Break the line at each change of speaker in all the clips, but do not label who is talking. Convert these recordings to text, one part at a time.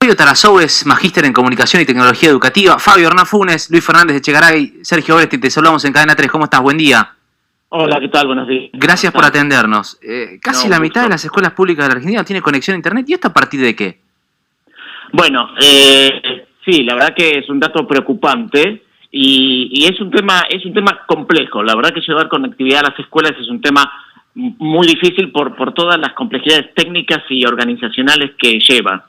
Fabio Tarazou es magíster en Comunicación y Tecnología Educativa. Fabio, Hernán Funes, Luis Fernández de Chegaray, Sergio Oresti, te saludamos en Cadena 3. ¿Cómo estás? Buen día.
Hola, ¿qué tal? Buenos días.
Gracias por atendernos. Casi la mitad de las escuelas públicas de la Argentina tiene conexión a Internet. ¿Y esto a partir de qué?
Bueno, sí, la verdad que es un dato preocupante y es un tema complejo. La verdad que llevar conectividad a las escuelas es un tema muy difícil por todas las complejidades técnicas y organizacionales que lleva.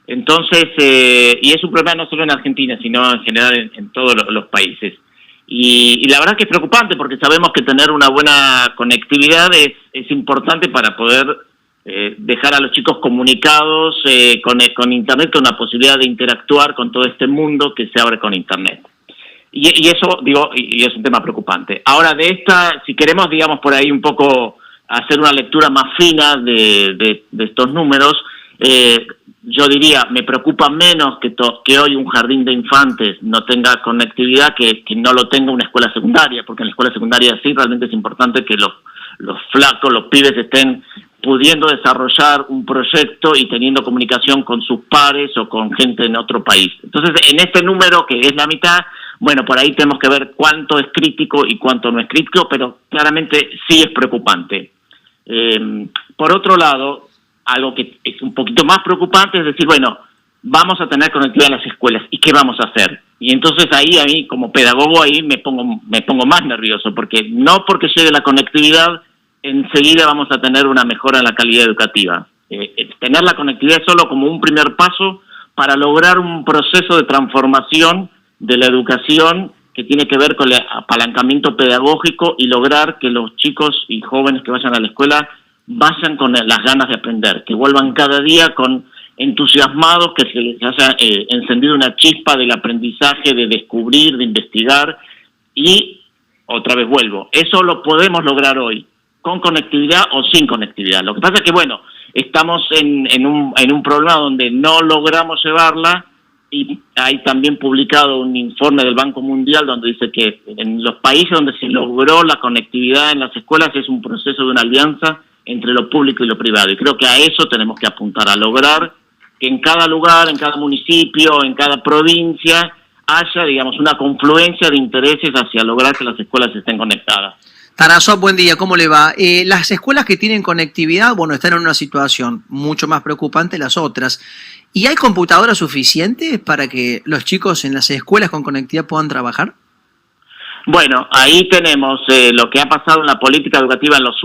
Entonces, y es un problema no solo en Argentina, sino en general en todos los países. Y la verdad que es preocupante porque sabemos que tener una buena conectividad es importante para poder dejar a los chicos comunicados con Internet, con la posibilidad de interactuar con todo este mundo que se abre con Internet. Y eso, digo, y es un tema preocupante. Ahora, si queremos, digamos, por ahí un poco hacer una lectura más fina de estos números, yo diría, me preocupa menos que hoy un jardín de infantes no tenga conectividad que no lo tenga una escuela secundaria, porque en la escuela secundaria sí realmente es importante que los flacos, los pibes estén pudiendo desarrollar un proyecto y teniendo comunicación con sus pares o con gente en otro país. Entonces, en este número, que es la mitad, bueno, por ahí tenemos que ver cuánto es crítico y cuánto no es crítico, pero claramente sí es preocupante. Por otro lado, algo que es un poquito más preocupante es decir, bueno, vamos a tener conectividad en las escuelas, ¿y qué vamos a hacer? Y entonces ahí a mí, como pedagogo, ahí me pongo más nervioso, porque no porque llegue la conectividad, enseguida vamos a tener una mejora en la calidad educativa. Tener la conectividad es solo como un primer paso para lograr un proceso de transformación de la educación que tiene que ver con el apalancamiento pedagógico y lograr que los chicos y jóvenes que vayan a la escuela vayan con las ganas de aprender, que vuelvan cada día con entusiasmados, que se les haya encendido una chispa del aprendizaje, de descubrir, de investigar. Y otra vez vuelvo, eso lo podemos lograr hoy, con conectividad o sin conectividad. Lo que pasa es que, bueno, estamos en un problema donde no logramos llevarla, y hay también publicado un informe del Banco Mundial donde dice que en los países donde se logró la conectividad en las escuelas es un proceso de una alianza entre lo público y lo privado. Y creo que a eso tenemos que apuntar, a lograr que en cada lugar, en cada municipio, en cada provincia, haya, digamos, una confluencia de intereses hacia lograr que las escuelas estén conectadas.
Tarazou, buen día, ¿cómo le va? Las escuelas que tienen conectividad, bueno, están en una situación mucho más preocupante las otras. ¿Y hay computadoras suficientes para que los chicos en las escuelas con conectividad puedan trabajar?
Bueno, ahí tenemos lo que ha pasado en la política educativa en los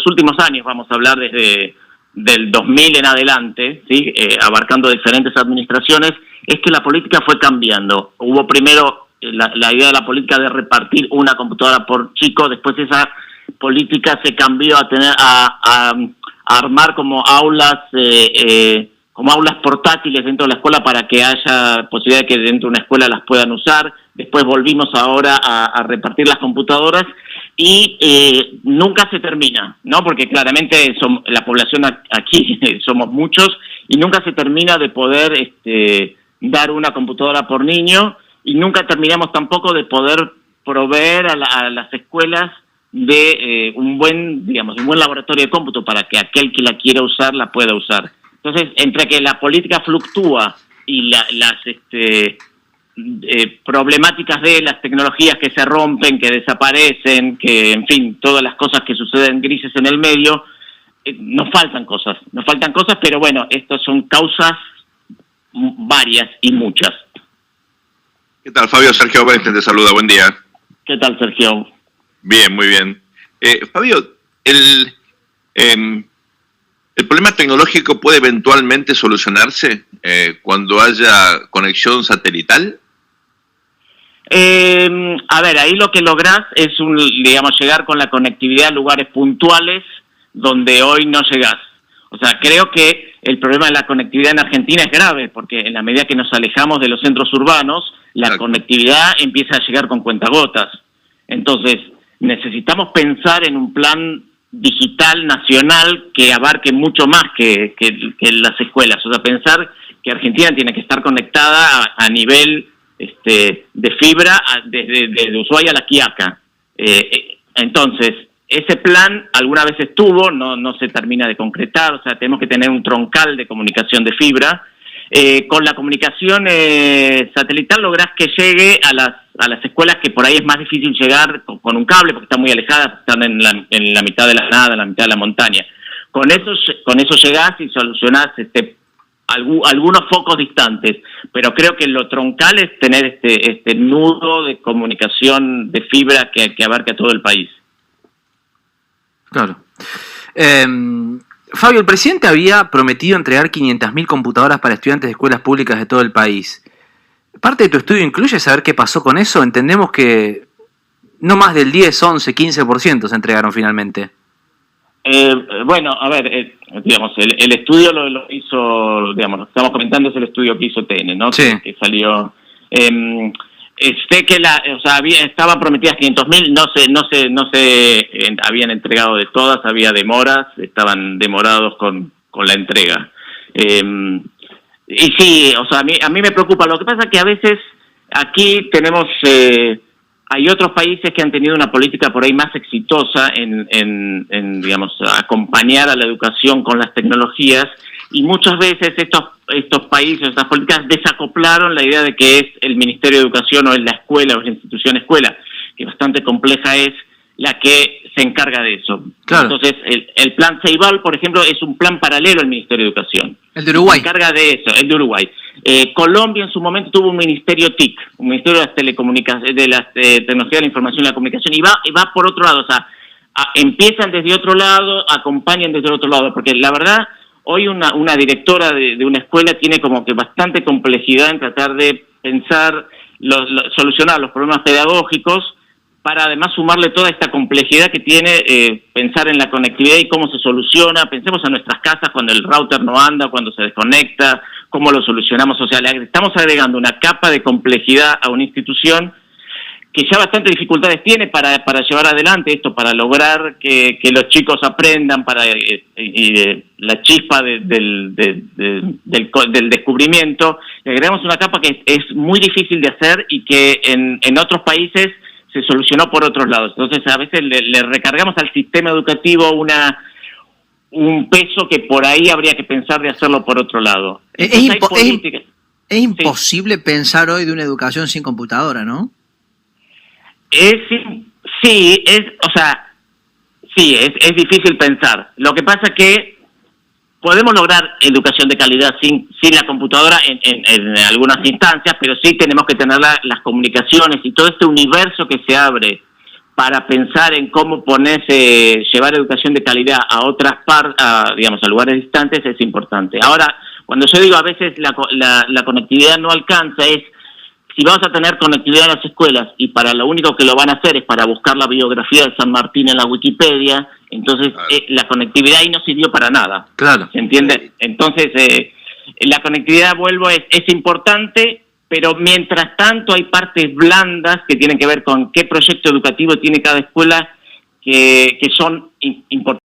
últimos años, vamos a hablar desde del 2000 en adelante, ¿sí? Abarcando diferentes administraciones, es que la política fue cambiando. Hubo primero la idea de la política de repartir una computadora por chico, después esa política se cambió a armar como aulas portátiles dentro de la escuela para que haya posibilidad de que dentro de una escuela las puedan usar. Después volvimos ahora a repartir las computadoras y nunca se termina, ¿no? Porque claramente la población aquí somos muchos y nunca se termina de poder dar una computadora por niño, y nunca terminamos tampoco de poder proveer a las escuelas de un buen laboratorio de cómputo para que aquel que la quiera usar la pueda usar. Entonces, entre que la política fluctúa y las problemáticas de las tecnologías que se rompen, que desaparecen, que, en fin, todas las cosas que suceden grises en el medio, nos faltan cosas, pero bueno, estas son causas varias y muchas.
¿Qué tal, Fabio? Sergio Oresti te saluda, buen día.
¿Qué tal, Sergio?
Bien, muy bien. Fabio, el problema tecnológico puede eventualmente solucionarse cuando haya conexión satelital.
A ver, ahí lo que lográs es llegar con la conectividad a lugares puntuales donde hoy no llegás. O sea, creo que el problema de la conectividad en Argentina es grave, porque en la medida que nos alejamos de los centros urbanos, la conectividad empieza a llegar con cuentagotas. Entonces, necesitamos pensar en un plan digital nacional que abarque mucho más que las escuelas. O sea, pensar que Argentina tiene que estar conectada a nivel de fibra desde Ushuaia a La Quiaca. Entonces, ese plan alguna vez estuvo, no se termina de concretar. O sea, tenemos que tener un troncal de comunicación de fibra, Con la comunicación satelital lográs que llegue a las escuelas que por ahí es más difícil llegar con un cable, porque están muy alejadas, están en la mitad de la nada, en la mitad de la montaña. Con eso llegás y solucionás algunos focos distantes, pero creo que lo troncal es tener este nudo de comunicación de fibra que abarca todo el país.
Claro. Fabio, el presidente había prometido entregar 500.000 computadoras para estudiantes de escuelas públicas de todo el país. ¿Parte de tu estudio incluye saber qué pasó con eso? Entendemos que no más del 10, 11, 15% se entregaron finalmente.
Bueno, a ver, digamos, el estudio lo hizo, digamos, lo que estamos comentando es el estudio que hizo TN, ¿no?
Sí.
Que salió. Sé que estaban prometidas 500.000, no se habían entregado de todas, había demoras, estaban demorados con la entrega. Y sí, o sea, a mí me preocupa. Lo que pasa es que a veces aquí tenemos, hay otros países que han tenido una política por ahí más exitosa en digamos, acompañar a la educación con las tecnologías, y muchas veces estos países, estas políticas desacoplaron la idea de que es el Ministerio de Educación o es la escuela o es la institución escuela, que bastante compleja es, la que se encarga de eso.
Claro.
Entonces, el plan Ceibal, por ejemplo, es un plan paralelo al Ministerio de Educación.
El de Uruguay.
Se encarga de eso, el de Uruguay. Colombia en su momento tuvo un ministerio TIC, un ministerio de las telecomunicaciones, de las tecnologías de la información y la comunicación, y va por otro lado, o sea, empiezan desde otro lado, acompañan desde otro lado, porque la verdad, hoy una directora de una escuela tiene como que bastante complejidad en tratar de pensar, solucionar los problemas pedagógicos, para además sumarle toda esta complejidad que tiene pensar en la conectividad y cómo se soluciona. Pensemos en nuestras casas cuando el router no anda, cuando se desconecta, cómo lo solucionamos. O sea, le estamos agregando una capa de complejidad a una institución que ya bastante dificultades tiene para llevar adelante esto, para lograr que los chicos aprendan, para la chispa del descubrimiento. Le agregamos una capa que es muy difícil de hacer y que en otros países se solucionó por otros lados. Entonces, a veces le recargamos al sistema educativo un peso que por ahí habría que pensar de hacerlo por otro lado.
Es imposible pensar hoy de una educación sin computadora, ¿no?
Es difícil pensar. Lo que pasa es que podemos lograr educación de calidad sin la computadora en algunas instancias, pero sí tenemos que tener las comunicaciones y todo este universo que se abre para pensar en cómo llevar educación de calidad a otras digamos, a lugares distantes es importante. Ahora, cuando yo digo a veces la conectividad no alcanza, es si vamos a tener conectividad en las escuelas y para lo único que lo van a hacer es para buscar la biografía de San Martín en la Wikipedia, entonces la conectividad ahí no sirvió para nada.
Claro.
¿Se entiende? Entonces, la conectividad, es importante, pero mientras tanto hay partes blandas que tienen que ver con qué proyecto educativo tiene cada escuela que son importantes.